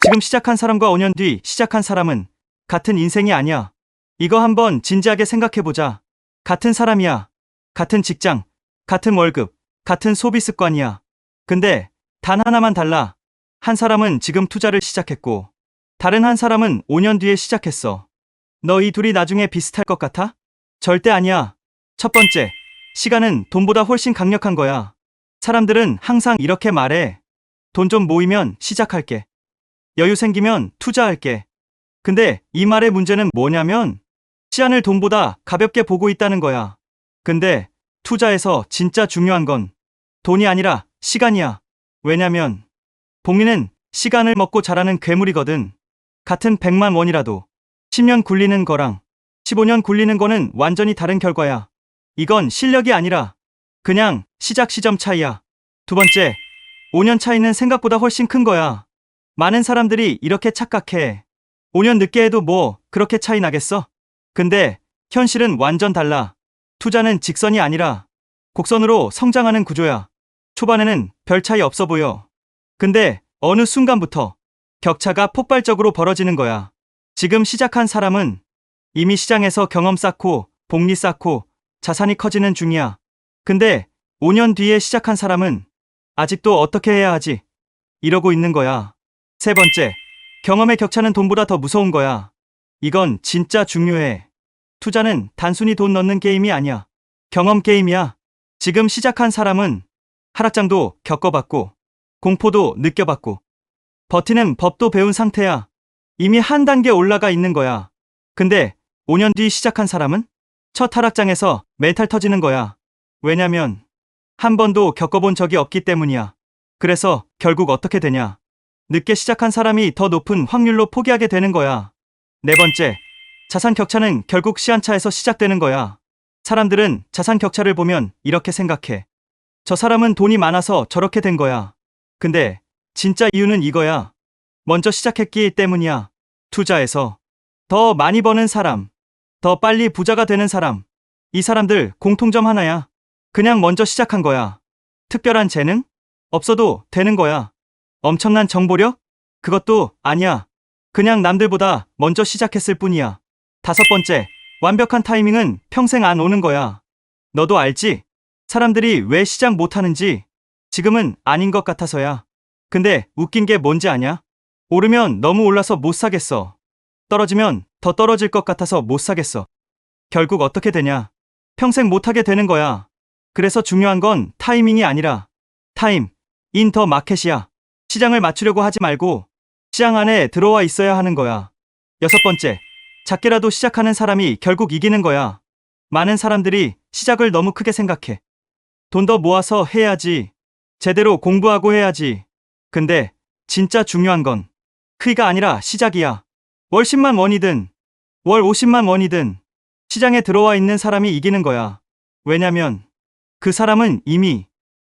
지금 시작한 사람과 5년 뒤 시작한 사람은 같은 인생이 아니야. 이거 한번 진지하게 생각해보자. 같은 사람이야. 같은 직장, 같은 월급, 같은 소비 습관이야. 근데 단 하나만 달라. 한 사람은 지금 투자를 시작했고, 다른 한 사람은 5년 뒤에 시작했어. 너 이 둘이 나중에 비슷할 것 같아? 절대 아니야. 첫 번째, 시간은 돈보다 훨씬 강력한 거야. 사람들은 항상 이렇게 말해. 돈 좀 모이면 시작할게. 여유 생기면 투자할게. 근데 이 말의 문제는 뭐냐면 시간을 돈보다 가볍게 보고 있다는 거야. 근데 투자에서 진짜 중요한 건 돈이 아니라 시간이야. 왜냐면 복리는 시간을 먹고 자라는 괴물이거든. 같은 100만 원이라도 10년 굴리는 거랑 15년 굴리는 거는 완전히 다른 결과야. 이건 실력이 아니라 그냥 시작 시점 차이야. 두 번째, 5년 차이는 생각보다 훨씬 큰 거야. 많은 사람들이 이렇게 착각해. 5년 늦게 해도 뭐 그렇게 차이 나겠어? 근데 현실은 완전 달라. 투자는 직선이 아니라 곡선으로 성장하는 구조야. 초반에는 별 차이 없어 보여. 근데 어느 순간부터 격차가 폭발적으로 벌어지는 거야. 지금 시작한 사람은 이미 시장에서 경험 쌓고 복리 쌓고 자산이 커지는 중이야. 근데 5년 뒤에 시작한 사람은 아직도 어떻게 해야 하지? 이러고 있는 거야. 세 번째, 경험의 격차는 돈보다 더 무서운 거야. 이건 진짜 중요해. 투자는 단순히 돈 넣는 게임이 아니야. 경험 게임이야. 지금 시작한 사람은 하락장도 겪어봤고, 공포도 느껴봤고, 버티는 법도 배운 상태야. 이미 한 단계 올라가 있는 거야. 근데 5년 뒤 시작한 사람은 첫 하락장에서 멘탈 터지는 거야. 왜냐면 한 번도 겪어본 적이 없기 때문이야. 그래서 결국 어떻게 되냐? 늦게 시작한 사람이 더 높은 확률로 포기하게 되는 거야. 네 번째, 자산 격차는 결국 시한차에서 시작되는 거야. 사람들은 자산 격차를 보면 이렇게 생각해. 저 사람은 돈이 많아서 저렇게 된 거야. 근데 진짜 이유는 이거야. 먼저 시작했기 때문이야. 투자에서 더 많이 버는 사람, 더 빨리 부자가 되는 사람, 이 사람들 공통점 하나야. 그냥 먼저 시작한 거야. 특별한 재능? 없어도 되는 거야. 엄청난 정보력? 그것도 아니야. 그냥 남들보다 먼저 시작했을 뿐이야. 다섯 번째, 완벽한 타이밍은 평생 안 오는 거야. 너도 알지? 사람들이 왜 시작 못하는지 지금은 아닌 것 같아서야. 근데 웃긴 게 뭔지 아냐? 오르면 너무 올라서 못 사겠어. 떨어지면 더 떨어질 것 같아서 못 사겠어. 결국 어떻게 되냐? 평생 못하게 되는 거야. 그래서 중요한 건 타이밍이 아니라 타임 인 더 마켓이야. 시장을 맞추려고 하지 말고 시장 안에 들어와 있어야 하는 거야. 여섯 번째, 작게라도 시작하는 사람이 결국 이기는 거야. 많은 사람들이 시작을 너무 크게 생각해. 돈 더 모아서 해야지. 제대로 공부하고 해야지. 근데 진짜 중요한 건 크기가 아니라 시작이야. 월 10만 원이든 월 50만 원이든 시장에 들어와 있는 사람이 이기는 거야. 왜냐면 그 사람은 이미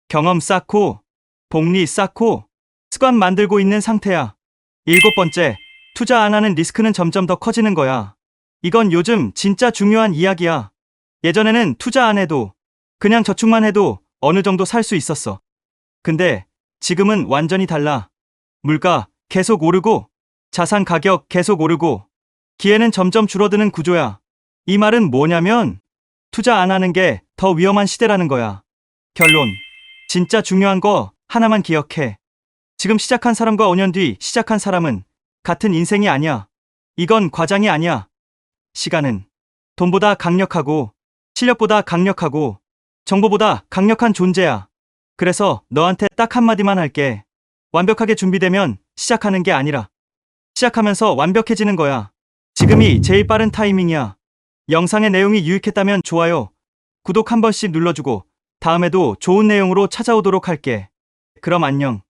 경험 쌓고 복리 쌓고 습관 만들고 있는 상태야. 일곱 번째, 투자 안 하는 리스크는 점점 더 커지는 거야. 이건 요즘 진짜 중요한 이야기야. 예전에는 투자 안 해도 그냥 저축만 해도 어느 정도 살 수 있었어. 근데 지금은 완전히 달라. 물가 계속 오르고 자산 가격 계속 오르고 기회는 점점 줄어드는 구조야. 이 말은 뭐냐면 투자 안 하는 게 더 위험한 시대라는 거야. 결론, 진짜 중요한 거 하나만 기억해. 지금 시작한 사람과 5년 뒤 시작한 사람은 같은 인생이 아니야. 이건 과장이 아니야. 시간은 돈보다 강력하고 실력보다 강력하고 정보보다 강력한 존재야. 그래서 너한테 딱 한마디만 할게. 완벽하게 준비되면 시작하는 게 아니라 시작하면서 완벽해지는 거야. 지금이 제일 빠른 타이밍이야. 영상의 내용이 유익했다면 좋아요, 구독 한 번씩 눌러주고 다음에도 좋은 내용으로 찾아오도록 할게. 그럼 안녕.